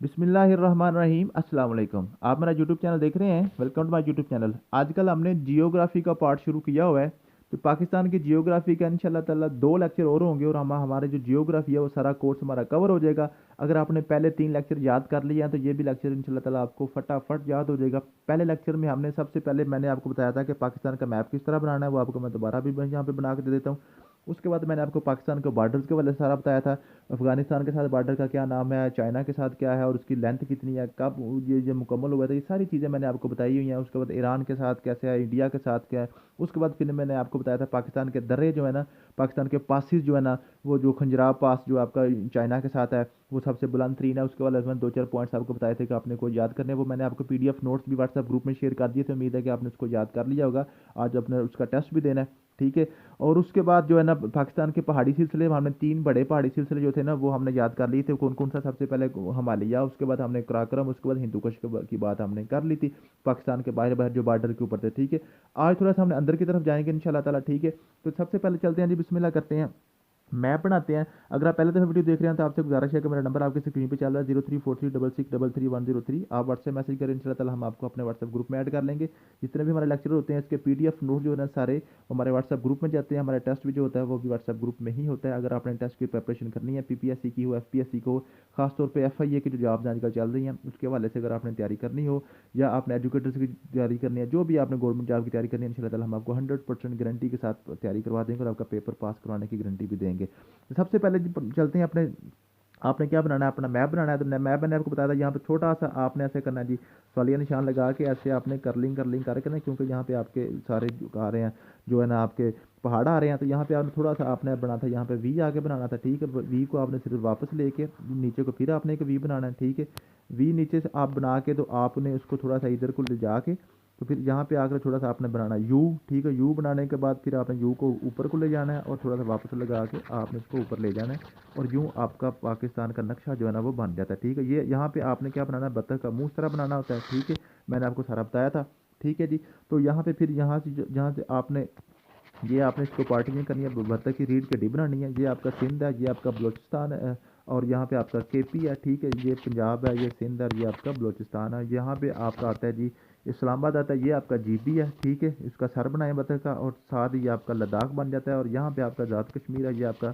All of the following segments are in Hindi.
बिस्मिल्लाहिर्रहमानिर्रहीम अस्सलाम वालेकुम। आप मेरा यूट्यूब चैनल देख रहे हैं। Welcome to my YouTube channel. आजकल हमने जियोग्राफी का पार्ट शुरू किया हुआ है। तो पाकिस्तान की जियोग्राफी का इंशाल्लाह ताला 2 लेक्चर और होंगे और हम हमारे जो जियोग्राफी है वो सारा कोर्स हमारा कवर हो जाएगा। अगर आपने पहले 3 लेक्चर याद कर लिए हैं तो ये भी लेक्चर इंशाल्लाह ताला आपको फटाफट याद हो जाएगा। पहले लेक्चर में हमने सबसे पहले मैंने आपको बताया था कि पाकिस्तान का मैप किस तरह बनाना है, वो आपको मैं दोबारा भी यहाँ पे बना के दे देता हूँ। उसके बाद मैंने आपको पाकिस्तान के बॉर्डर्स के वाले से सारा बताया था। अफगानिस्तान के साथ बॉर्डर का क्या नाम है, चाइना के साथ क्या है और उसकी लेंथ कितनी है, कब ये मुकम्मल हुआ था, ये सारी चीज़ें मैंने आपको बताई हुई हैं। उसके बाद ईरान के साथ कैसे है, इंडिया के साथ क्या है। उसके बाद फिर मैंने आपको बताया था पाकिस्तान के दर्रे जो है ना, पाकिस्तान के पासिस जो है ना, वो जो खंजराव पास जो आपका चाइना के साथ है वो सबसे बुलंद तरीन है। उसके बाद मैंने 2-4 पॉइंट्स आपको बताए थे कि आपने को याद करने हैं। वो मैंने आपको पीडीएफ नोट्स भी व्हाट्सएप ग्रुप में शेयर कर दिए थे। उम्मीद है कि आपने उसको याद कर लिया होगा। आज अपने उसका टेस्ट भी देना है, ठीक है। और उसके बाद जो है ना पाकिस्तान के पहाड़ी सिलसिले में हमने 3 बड़े पहाड़ी सिलसिले जो थे ना वो हमने याद कर लिए थे। कौन कौन सा, सबसे पहले हिमालय, उसके बाद हमने कराक्रम, उसके बाद हिंदू कुश की बात हमने कर ली थी। पाकिस्तान के बाहर बाहर जो बॉर्डर के ऊपर थे, ठीक है। आज थोड़ा सा हमने अंदर की तरफ जाएंगे इंशाल्लाह ताला, ठीक है। तो सबसे पहले चलते हैं जी, बिस्मिल्लाह करते हैं, मैप बनाते हैं। अगर आप पहले दफा वीडियो देख रहे हैं तो आपसे गुजारिश है कि मेरा नंबर आपके स्क्रीन पे चल रहा है 03436633 आप व्हाट्सएप मैसेज करें, इंशाल्लाह ताला हम आपको अपने व्हाट्सएप ग्रुप में ऐड कर लेंगे। जितने भी हमारे लेक्चर होते हैं इसके पीडीएफ नोट जो है ना सारे हमारे व्हाट्सएप ग्रुप में जाते हैं। हमारा टेस्ट भी जो होता है वो भी व्हाट्सएप ग्रुप में ही होता है। अगर आपने टेस्ट की प्रिपरेशन करनी है, पीपीएससी की हो, एफपीएससी को, खासतौर पर एफआईए की जो जॉब आजकल चल रही हैं उसके हवाले से अगर आपने तैयारी करनी हो, या आपने एजुकेटर्स की तैयारी करनी है, जो भी आपने गवर्नमेंट जॉब की तैयारी करनी है, इंशाल्लाह ताला हम आपको 100% गारंटी के साथ तैयारी करवा देंगे और आपका पेपर पास करवाने की गारंटी भी देंगे। तो सबसे पहले चलते हैं अपने, आपने क्या बनाना है, अपना मैप बनाना है। तो मैप मैंने आपको बताया था, यहाँ पे छोटा सा आपने ऐसे करना है जी, सवालिया निशान लगा के ऐसे आपने करलिंग करलिंग करके ना, क्योंकि यहाँ पे आपके सारे जो आ रहे हैं, जो है ना आपके पहाड़ आ रहे हैं, तो यहाँ पे आपने थोड़ा सा आपने बना था, यहाँ पे वी आगे बनाना था, ठीक है। वी को आपने सिर्फ वापस लेके नीचे को फिर आपने एक वी बनाना है, ठीक है। वी नीचे से आप बना के तो आपने उसको थोड़ा सा इधर को ले जाके, तो फिर यहाँ पे आकर थोड़ा सा आपने बनाना है यू, ठीक है। यू बनाने के बाद फिर आपने यू को ऊपर को ले जाना है और थोड़ा सा वापस लगा के आपने इसको ऊपर ले जाना है, और यूँ आपका पाकिस्तान का नक्शा जो है ना वो बन जाता है, ठीक है। ये यहाँ पे आपने क्या बनाना है, बत्तख का मुंह इस तरह बनाना होता है, ठीक है। मैंने आपको सारा बताया था, ठीक है जी। तो यहाँ पे फिर यहाँ से जहाँ से आपने ये आपने इसको पार्टीशन करनी है, बत्तख की रीढ़ की हड्डी बनानी है। ये आपका सिंध है, ये आपका बलूचिस्तान है, और यहाँ पे आपका केपी है, ठीक है। ये पंजाब है, ये सिंध है, ये आपका बलूचिस्तान है। यहाँ पे आपका आता है जी इस्लामाबाद आता है, ये आपका जीबी है, ठीक है। इसका सर बनाए बत्तख का, और साथ ही ये आपका लद्दाख बन जाता है। और यहाँ पे आपका आज़ाद कश्मीर है, ये आपका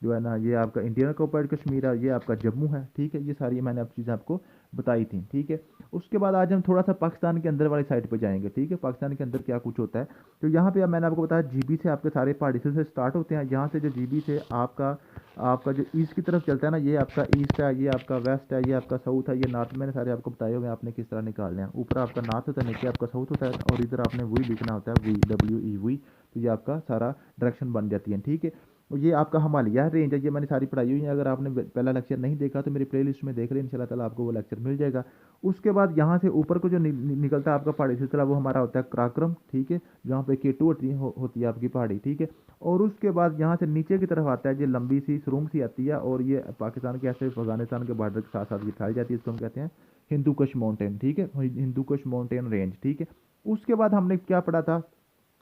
जो है ना ये आपका इंडियन ऑक्यूपाइड कश्मीर है, ये आपका जम्मू है, ठीक है। ये सारी मैंने अब चीज़ें आपको बताई थी, ठीक है। उसके बाद आज हम थोड़ा सा पाकिस्तान के अंदर वाली साइड पे जाएंगे, ठीक है। पाकिस्तान के अंदर क्या कुछ होता है, तो यहाँ पे अब मैंने आपको बताया जीबी से आपके सारे पहाड़ी से स्टार्ट होते हैं। यहाँ से जो जीबी से आपका आपका जो ईस्ट की तरफ चलता है ना, ये आपका ईस्ट है, ये आपका वेस्ट है, ये आपका साउथ है, ये नॉर्थ, मैंने सारे आपको बताए हुए हैं आपने किस तरह निकालने हैं। ऊपर आपका नॉर्थ होता है, नीचे आपका साउथ होता है, और इधर आपने वही लिखना होता है, WE। तो ये आपका सारा डायरेक्शन बन जाती है, ठीक है। और ये आपका हिमालय रेंज है, ये मैंने सारी पढ़ाई हुई है। अगर आपने पहला लेक्चर नहीं देखा तो मेरी प्लेलिस्ट में देख लें, इंशाल्लाह ताला आपको वो लेक्चर मिल जाएगा। उसके बाद यहाँ से ऊपर को जो निकलता है आपका पहाड़ी सिलसिला, वो हमारा होता है कराक्रम, ठीक है। जहाँ पे केटू होती है आपकी पहाड़ी, ठीक है। और उसके बाद यहाँ से नीचे की तरफ आता है, जो लंबी सी सुरंग सी आती है, और ये पाकिस्तान के ऐसे अफगानिस्तान के बॉर्डर के साथ साथ ये फैल जाती है। इसको हम कहते हैं हिंदू कुश माउंटेन, ठीक है, हिंदू कुश माउंटेन रेंज, ठीक है। उसके बाद हमने क्या पढ़ा था,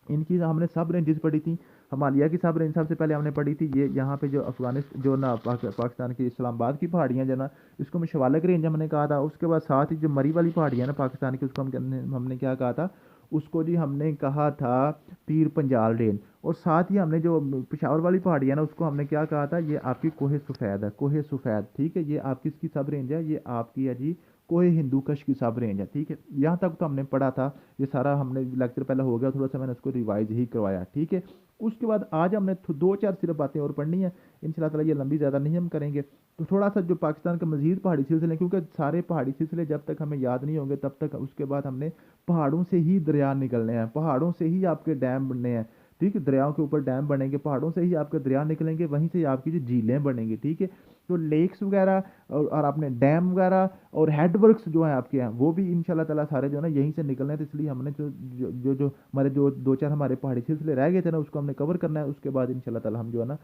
इनकी हमने सब रेंजेस पढ़ी थी। हिमालय की सब रेंज सबसे पहले हमने पढ़ी थी। ये यहाँ पे जो अफगानिस्तान जो ना पाकिस्तान की इस्लामाबाद की पहाड़ियाँ जो ना, इसको हम शिवालिक रेंज हमने कहा था। उसके बाद साथ ही जो मरी वाली पहाड़ियाँ ना पाकिस्तान की, उसको हमने क्या कहा था, उसको जी हमने कहा था पीर पंजाल रेंज। और साथ ही हमने जो पिशावर वाली पहाड़ी है ना, उसको हमने क्या कहा था, ये आपकी कोहे सफ़ैद है, कोहे सफ़ैद, ठीक है। ये आपकी इसकी सब रेंज है, ये आपकी है जी कोहे हिंदू कश की सब रेंज है, ठीक है। यहाँ तक तो हमने पढ़ा था, ये सारा हमने लेक्चर पहले हो गया, थोड़ा सा मैंने उसको रिवाइज ही करवाया, ठीक है। उसके बाद आज हमने 2-4 सिर्फ बातें और पढ़नी है इंशाल्लाह ताला, ये लंबी ज़्यादा नहीं हम करेंगे। तो थोड़ा सा जो पाकिस्तान के मजीद पहाड़ी सिलसिले, क्योंकि सारे पहाड़ी सिलसिले जब तक हमें याद नहीं होंगे तब तक, उसके बाद हमने पहाड़ों से ही दरिया निकलने हैं, पहाड़ों से ही आपके डैम बनने हैं, ठीक है। दरियाओं के ऊपर डैम बनेंगे, पहाड़ों से ही आपके दरिया निकलेंगे, वहीं से आपकी जो झीलें बनेंगी, ठीक है। तो लेक्स वगैरह और आपने डैम वगैरह और हेडवर्क्स जो हैं आपके यहाँ, वो भी इंशाल्लाह ताला सारे जो है ना यहीं से निकलने हैं। तो इसलिए हमने जो हमारे जो 2-4 हमारे पहाड़ी सिलसिले रह गए थे ना, उसको हमने कवर करना है। उसके बाद इंशाल्लाह ताला हम जो है ना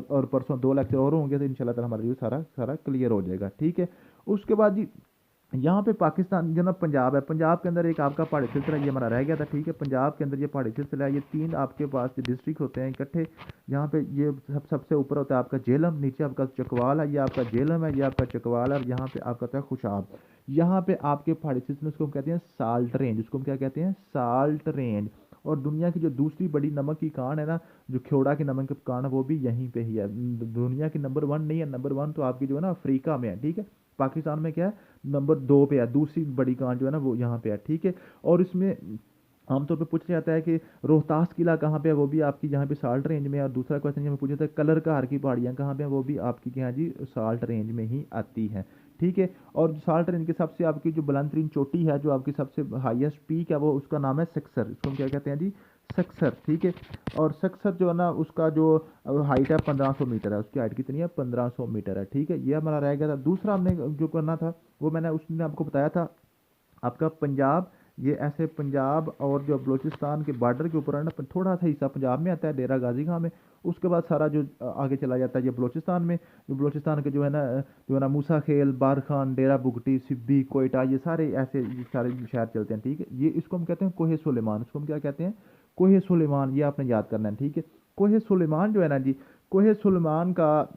और परसों 2 लेक्चर और होंगे, तो इंशाल्लाह ताला हमारा ये सारा सारा क्लियर हो जाएगा, ठीक है। उसके बाद जी यहाँ पे पाकिस्तान जो ना पंजाब है, पंजाब के अंदर एक आपका पहाड़ी सिलसिला ये हमारा रह गया था, ठीक है। पंजाब के अंदर ये पहाड़ी सिलसिला है, ये तीन आपके पास डिस्ट्रिक्ट होते हैं इकट्ठे। यहाँ पे ये सबसे ऊपर होता है आपका जेलम, नीचे आपका चकवाल है, ये आपका जेलम है, ये आपका चकवाल है, और यहाँ पे आपका होता है खुशाब। यहाँ पे आपके पहाड़ी सिलसिले उसको हम कहते हैं साल्ट रेंज, उसको हम क्या कहते हैं, साल्ट रेंज। और दुनिया की जो दूसरी बड़ी नमक की कान है ना, जो ख्योड़ा की नमक की कान है, वो भी यहीं पे ही है। दुनिया की नंबर 1 नहीं है, नंबर 1 तो आपकी जो है ना अफ्रीका में है, ठीक है। पाकिस्तान में क्या है, नंबर 2 पे है, दूसरी बड़ी कांड जो है ना वो यहाँ पे है, ठीक है। और इसमें आमतौर पे पूछा जाता है कि रोहतास किला कहाँ पे है, वो भी आपकी यहाँ पे साल्ट रेंज में है। और दूसरा क्वेश्चन यहाँ पे पूछा जाता है कलर कार की पहाड़ियाँ कहाँ पे हैं, वो भी आपकी क्या है जी, साल्ट रेंज में ही आती हैं, ठीक है। और साल्ट रेंज के सबसे आपकी जो बुलंद तरीन चोटी है, जो आपकी सबसे हाईएस्ट पीक है, वो उसका नाम है सक्सर, इसको हम क्या कहते हैं जी, सक्सर, ठीक है। और सक्सर जो है ना, उसका जो हाइट है 1500 मीटर है, उसकी हाइट कितनी है, 1500 मीटर है, ठीक है। ये हमारा रह गया था। दूसरा हमने जो करना था वो मैंने उसने आपको बताया था, आपका पंजाब, ये ऐसे पंजाब और जो बलूचिस्तान के बॉर्डर के ऊपर है ना, थोड़ा सा हिस्सा पंजाब में आता है, डेरा गाजी खां में। उसके बाद सारा जो आगे चला जाता है ये बलूचिस्तान में। जो बलूचिस्तान के जो है ना मूसा खेल, बारखान, डेरा बुगटी, सिब्बी, कोयटा, ये सारे ऐसे ये सारे शहर चलते हैं, ठीक है। ये इसको हम कहते हैं कोहे सुलेमान, इसको हम क्या कहते हैं, कोहे सुलेमान, ये आपने याद करना है, ठीक है। कोहे सुलेमान जो है ना जी, कोहे सुलेमान का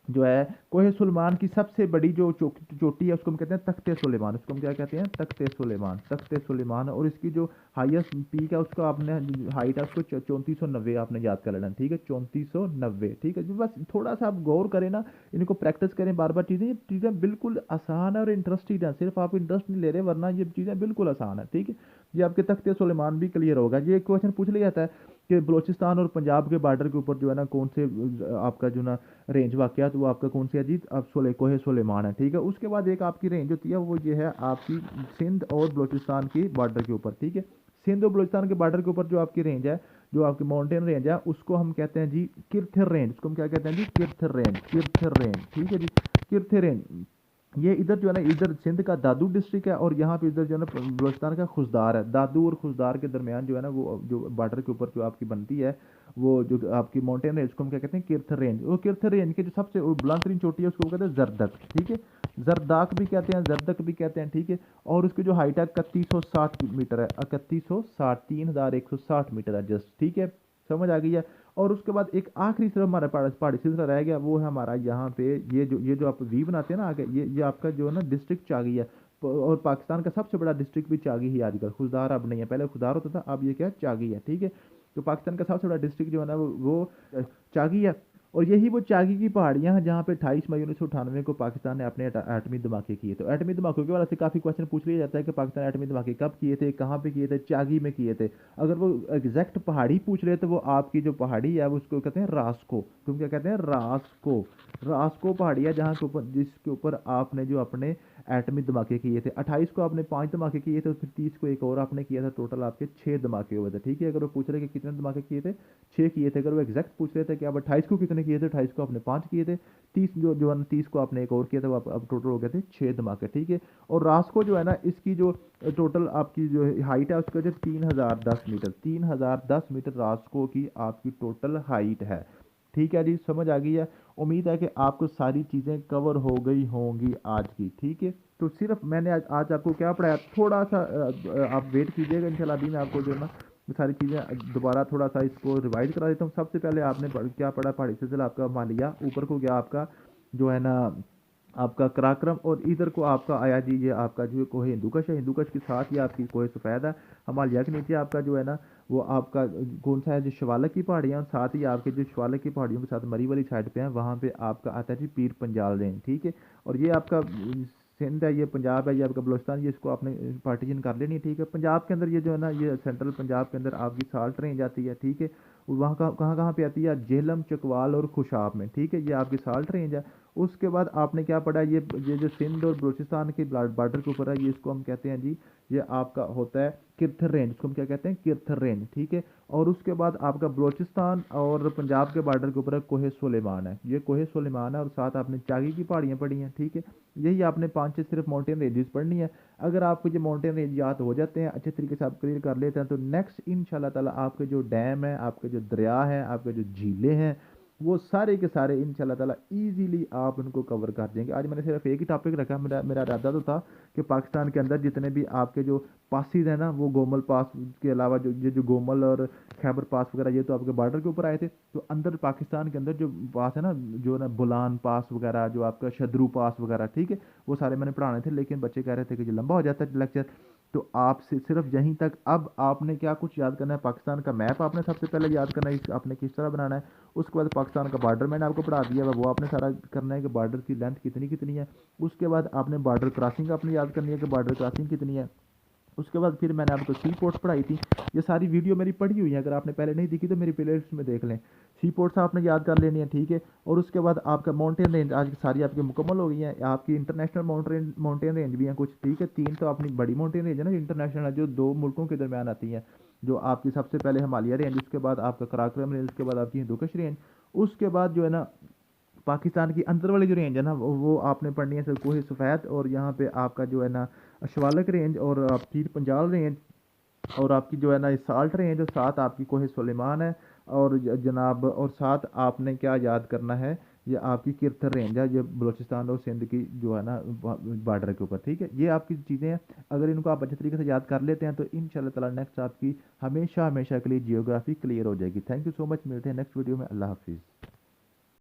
जो है, कोहे सुलेमान की सबसे बड़ी जो चोटी है उसको हम कहते हैं तख्ते सुलेमान, उसको हम क्या कहते हैं, तख्ते सुलेमान, तख्ते सुलेमान। और इसकी जो हाईएस्ट पीक है उसका आपने हाइट है उसको 3490 आपने याद कर लेना, ठीक है, 3490, ठीक है। जो बस थोड़ा सा आप गौर करें ना, इनको प्रैक्टिस करें बार बार, चीज़ें चीज़ें बिल्कुल आसान है और इंटरेस्टिंग है, सिर्फ आप इंटरेस्ट नहीं ले रहे, वरना ये चीज़ें बिल्कुल आसान है, ठीक है। ये आपके तख्ते सुलेमान भी क्लियर होगा। ये एक क्वेश्चन पूछ लिया जाता है कि बलूचिस्तान और पंजाब के बॉर्डर के ऊपर जो है ना कौन से आपका जो ना रेंज वाकया, तो वो आपका कौन सी अजीत, आप कोहे सुलेमान है, ठीक है। उसके बाद एक आपकी रेंज होती है, वो ये है आपकी सिंध और बलूचिस्तान की बॉर्डर के ऊपर, ठीक है। सिंध और बलूचिस्तान के बॉर्डर के ऊपर जो आपकी रेंज है, जो आपकी माउंटेन रेंज है, उसको हम कहते हैं जी किरथिर रेंज, उसको हम क्या कहते हैं जी, किरथिर रेंज, किरथिर रेंज, ठीक है जी, किरथिर रेंज। ये इधर जो है ना, इधर सिंध का दादू डिस्ट्रिक्ट है, और यहाँ पे इधर जो है ना बलूचिस्तान का खुशदार है। दादू और खुशदार के दरमियान जो है ना, वो जो बॉर्डर के ऊपर जो आपकी बनती है, वो जो आपकी माउंटेन है, उसको हम क्या कहते हैं, किरथर रेंज। वो किरथर रेंज की जो सबसे बुलंद तरीन चोटी है उसको कहते हैं जरदक, ठीक है। जरदाक भी कहते हैं, जरदक भी कहते हैं, ठीक है। और उसकी जो हाइट है 3160 मीटर है, 3160, 3160 मीटर है जस्ट, ठीक है। समझ आ गई है। और उसके बाद एक आखिरी सिर्फ हमारा पहाड़ी सिलसिला रह गया, वो है हमारा यहाँ पे ये जो आप वी बनाते हैं ना आगे, ये आपका जो है ना डिस्ट्रिक्ट चागी है। और पाकिस्तान का सबसे बड़ा डिस्ट्रिक्ट भी चागी ही आजकल, खुशदार अब नहीं है, पहले खुशदार होता था, अब ये क्या है, चागी है, ठीक है। तो पाकिस्तान का सबसे बड़ा डिस्ट्रिक्ट जो है ना वो चागी है। और यही वो चागी की पहाड़ियाँ हैं जहाँ पे 28 मई 1998 को पाकिस्तान ने अपने एटमी धमाके किए। तो एटमी धमाकों के वाले से काफ़ी क्वेश्चन पूछ लिया जाता है कि पाकिस्तान एटमी धमाके कब किए थे, कहाँ पे किए थे, चागी में किए थे। अगर वो एग्जैक्ट पहाड़ी पूछ रहे तो वो आपकी जो पहाड़ी है वो उसको कहते हैं रास्को, तुम क्या कहते हैं, रास्को। रास्को पहाड़ी है जहाँ के ऊपर, जिसके ऊपर आपने जो अपने एटमी धमाके किए थे। 28 को आपने 5 धमाके किए थे, फिर 30 को एक और आपने किया था, टोटल आपके 6 धमाके हुए थे, ठीक है। अगर वो पूछ रहे कि कितने धमाके किए थे, 6 किए थे। अगर वो एग्जैक्ट पूछ रहे थे कि आप 28 को कितने किए थे, 28 को आपने 5 किए थे, 30 जो है ना 30 को आपने एक और किया था, वो अब टोटल हो गए थे 6 धमाके, ठीक है। और रास्को जो है ना, इसकी जो टोटल आपकी जो हाइट है उसका जो 3010 मीटर, 3010 मीटर रास्को की आपकी टोटल हाइट है, ठीक है जी। समझ आ गई है। उम्मीद है कि आपको सारी चीज़ें कवर हो गई होंगी आज की, ठीक है। तो सिर्फ मैंने आज आपको क्या पढ़ाया, थोड़ा सा आप वेट कीजिएगा, इंशाल्लाह अभी मैं आपको जो है ना ये सारी चीज़ें दोबारा थोड़ा सा इसको रिवाइज करा देता हूँ। सबसे पहले आपने क्या पढ़ा, पहाड़ी सिलसिला आपका मालिया, ऊपर को गया आपका जो है ना आपका कराक्रम, और इधर को आपका आया जी ये आपका जो कोहे हिंदूकश है, हिंदूकश के साथ ही आपकी कोहे सफ़ेद है। हिमालय के नीचे आपका जो है ना वो आपका कौन सा है, जो शिवालक की पहाड़ियाँ, और साथ ही आपके जो शिवालक की पहाड़ियों के साथ मरी वाली साइड पे हैं, वहाँ पे आपका आता है जी पीर पंजाल रेंज, ठीक है। और ये आपका सिंध है, ये पंजाब है, ये आपका बलूचिस्तान, ये इसको आपने पार्टीशन कर लेनी है, ठीक है। पंजाब के अंदर ये जो है ना, ये सेंट्रल पंजाब के अंदर आपकी साल्ट रेंज आती है, ठीक है। वहाँ कहाँ कहाँ पे आती है, जेहलम, चकवाल और खुशाब में, ठीक है। ये आपकी साल्ट रेंज है। उसके बाद आपने क्या पढ़ा, ये जो सिंध और बलूचिस्तान के बॉर्डर के ऊपर है, ये इसको हम कहते हैं जी, ये आपका होता है किरथर रेंज, इसको हम क्या कहते हैं, किरथर रेंज, ठीक है। और उसके बाद आपका बलूचिस्तान और पंजाब के बॉर्डर के ऊपर है कोहे सुलेमान है, ये कोहे सुलेमान है। और साथ आपने चागी की पहाड़ियाँ पढ़ी हैं, ठीक है। यही आपने 5 से सिर्फ माउंटेन रेंजेस पढ़नी है। अगर आपको ये माउंटेन रेंज याद हो जाते हैं, अच्छे तरीके से आप क्लियर कर लेते हैं, तो नेक्स्ट इंशाल्लाह ताला आपके जो डैम है, आपके जो दरिया हैं, आपके जो झीलें हैं, वो सारे के सारे इंशाल्लाह ताला ईज़िली आप उनको कवर कर देंगे। आज मैंने सिर्फ एक ही टॉपिक रखा, मेरा मेरा इरादा तो था कि पाकिस्तान के अंदर जितने भी आपके जो पासेस हैं ना, वो गोमल पास के अलावा जो गोमल और खैबर पास वगैरह, ये तो आपके बॉर्डर के ऊपर आए थे। तो अंदर पाकिस्तान के अंदर जो पास है ना, जो ना बुलान पास वगैरह, जो आपका शद्रू पास वगैरह, ठीक है, वो सारे मैंने पढ़ाने थे, लेकिन बच्चे कह रहे थे कि जो लंबा हो जाता है लेक्चर, तो आपसे सिर्फ यहीं तक। अब आपने क्या कुछ याद करना है, पाकिस्तान का मैप आपने सबसे पहले याद करना है, आपने किस तरह बनाना है। उसके बाद पाकिस्तान का बॉर्डर मैंने आपको पढ़ा दिया है, वो आपने सारा करना है कि बॉर्डर की लेंथ कितनी कितनी है। उसके बाद आपने बॉर्डर क्रॉसिंग आपने याद करनी है कि बॉर्डर क्रॉसिंग कितनी है। उसके बाद फिर मैंने आपको सी पोर्ट्स पढ़ाई थी। ये सारी वीडियो मेरी पड़ी हुई है, अगर आपने पहले नहीं देखी तो मेरी प्लेलिस्ट में देख लें। सी पोर्ट्स आपने याद कर लेनी है, ठीक है। और उसके बाद आपका माउंटेन रेंज आज सारी आपकी मुकम्मल हो गई है। आपकी इंटरनेशनल माउंटेन रेंज भी हैं कुछ, ठीक है। तीन तो अपनी बड़ी माउंटेन रेंज है ना इंटरनेशनल है, जो दो मुल्कों के दरमियान आती है। जो आपकी सबसे पहले हिमालय रेंज, उसके बाद आपका कराकोरम रेंज, उसके बाद आपकी हिंदुकुश रेंज। उसके बाद जो है ना पाकिस्तान की अंदर वाली जो रेंज है ना, वो आपने पढ़नी है सर, कोह सफ़ैद, और यहाँ पे आपका जो है ना शिवालिक रेंज, और आपकी पंजाल रेंज, और आपकी जो है ना साल्ट रेंज, और साथ आपकी कोह सुलेमान है। और जनाब, और साथ आपने क्या याद करना है, ये आपकी किरथर रेंज है, ये बलूचिस्तान और सिंध की जो है ना बॉर्डर के ऊपर, ठीक है। ये आपकी चीज़ें हैं, अगर इनको आप अच्छे तरीके से याद कर लेते हैं तो इंशाल्लाह ताला नेक्स्ट आपकी हमेशा हमेशा के लिए जियोग्राफी क्लियर हो जाएगी। थैंक यू सो मच, मिलते हैं नेक्स्ट वीडियो में। अल्लाह हाफिज़।